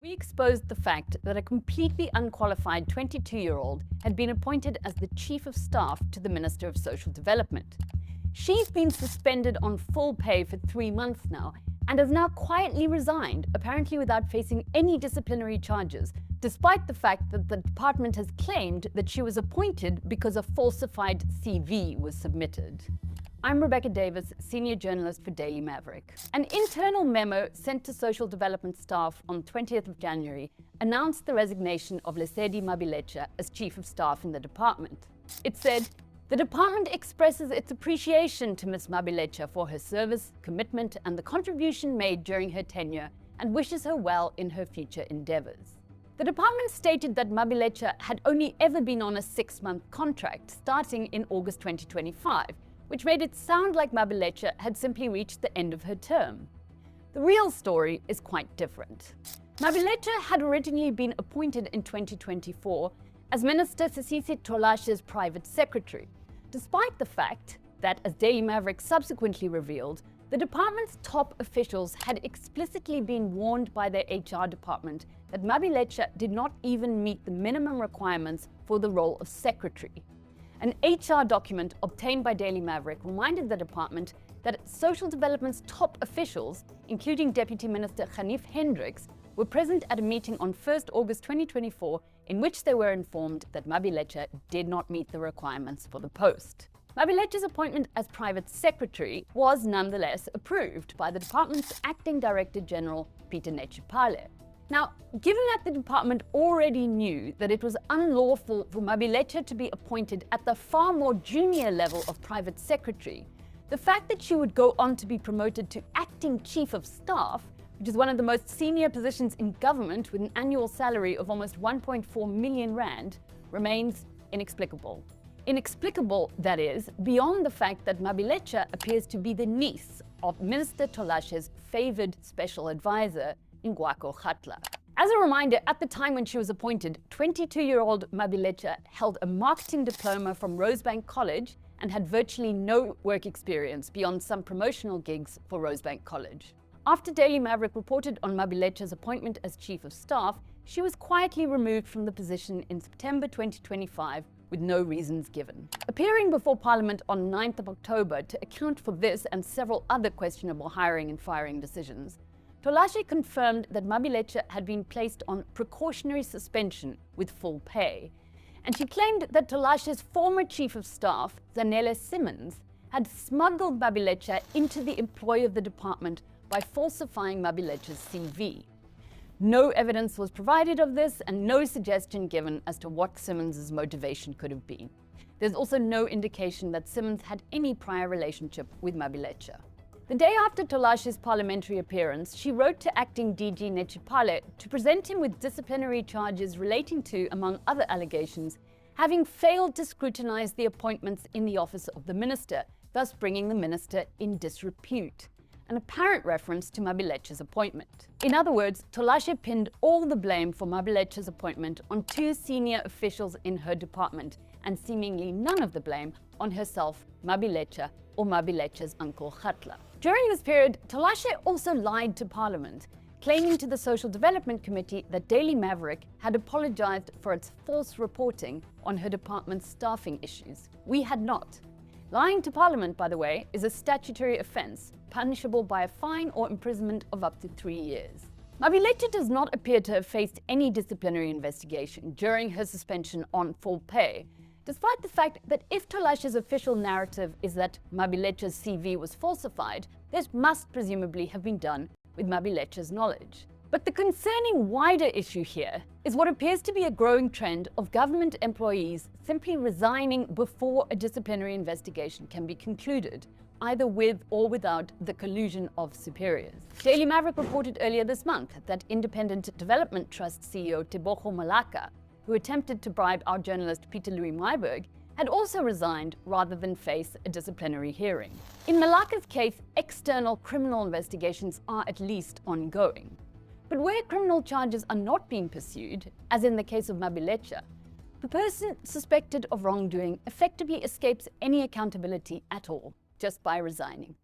We exposed the fact that a completely unqualified 22-year-old had been appointed as the Chief of Staff to the Minister of Social Development. She's been suspended on full pay for 3 months now and has now quietly resigned, apparently without facing any disciplinary charges, despite the fact that the department has claimed that she was appointed because a falsified CV was submitted. I'm Rebecca Davis, Senior Journalist for Daily Maverick. An internal memo sent to social development staff on 20th of January announced the resignation of Lesedi Mabilecha as Chief of Staff in the department. It said, "The department expresses its appreciation to Ms. Mabilecha for her service, commitment, and the contribution made during her tenure and wishes her well in her future endeavors." The department stated that Mabilecha had only ever been on a 6-month contract starting in August 2025, which made it sound like Mabilecha had simply reached the end of her term. The real story is quite different. Mabilecha had originally been appointed in 2024 as Minister Sisisi Tolashe's private secretary, despite the fact that, as Daily Maverick subsequently revealed, the department's top officials had explicitly been warned by their HR department that Mabilecha did not even meet the minimum requirements for the role of secretary. An HR document obtained by Daily Maverick reminded the department that social development's top officials, including Deputy Minister Hanif Hendricks, were present at a meeting on 1st August 2024 in which they were informed that Mabilecha did not meet the requirements for the post. Mabilecha's appointment as private secretary was nonetheless approved by the department's acting Director General, Peter Netshipale. Now, given that the department already knew that it was unlawful for Mabilecha to be appointed at the far more junior level of private secretary, the fact that she would go on to be promoted to acting Chief of Staff, which is one of the most senior positions in government with an annual salary of almost 1.4 million rand, remains inexplicable. Inexplicable, that is, beyond the fact that Mabilecha appears to be the niece of Minister Tolashe's favoured special advisor, Ngwako Kgatla. As a reminder, at the time when she was appointed, 22-year-old Mabilecha held a marketing diploma from Rosebank College and had virtually no work experience beyond some promotional gigs for Rosebank College. After Daily Maverick reported on Mabilecha's appointment as Chief of Staff, she was quietly removed from the position in September 2025 with no reasons given. Appearing before Parliament on 9th of October to account for this and several other questionable hiring and firing decisions, Tolashe confirmed that Mabilecha had been placed on precautionary suspension with full pay, and she claimed that Tolashe's former Chief of Staff, Zanele Simmons, had smuggled Mabilecha into the employ of the department by falsifying Mabilecha's CV. No evidence was provided of this and no suggestion given as to what Simmons' motivation could have been. There's also no indication that Simmons had any prior relationship with Mabilecha. The day after Tolashe's parliamentary appearance, she wrote to acting DG Netshipale to present him with disciplinary charges relating to, among other allegations, having failed to scrutinize the appointments in the office of the minister, thus bringing the minister in disrepute, an apparent reference to Mabilecha's appointment. In other words, Tolashe pinned all the blame for Mabilecha's appointment on 2 senior officials in her department, and seemingly none of the blame on herself, Mabilecha, or Mabilecha's uncle Kgatla. During this period, Tolashe also lied to Parliament, claiming to the Social Development Committee that Daily Maverick had apologized for its false reporting on her department's staffing issues. We had not. Lying to Parliament, by the way, is a statutory offence, punishable by a fine or imprisonment of up to 3 years. Mabilecha does not appear to have faced any disciplinary investigation during her suspension on full pay, despite the fact that if Tolashe's official narrative is that Mabilecha's CV was falsified, this must presumably have been done with Mabilecha's knowledge. But the concerning wider issue here is what appears to be a growing trend of government employees simply resigning before a disciplinary investigation can be concluded, either with or without the collusion of superiors. Daily Maverick reported earlier this month that Independent Development Trust CEO Tebogo Malaka, who attempted to bribe our journalist Peter Louis Myburg, had also resigned rather than face a disciplinary hearing. In Malaka's case, external criminal investigations are at least ongoing. But where criminal charges are not being pursued, as in the case of Mabilecha, the person suspected of wrongdoing effectively escapes any accountability at all, just by resigning.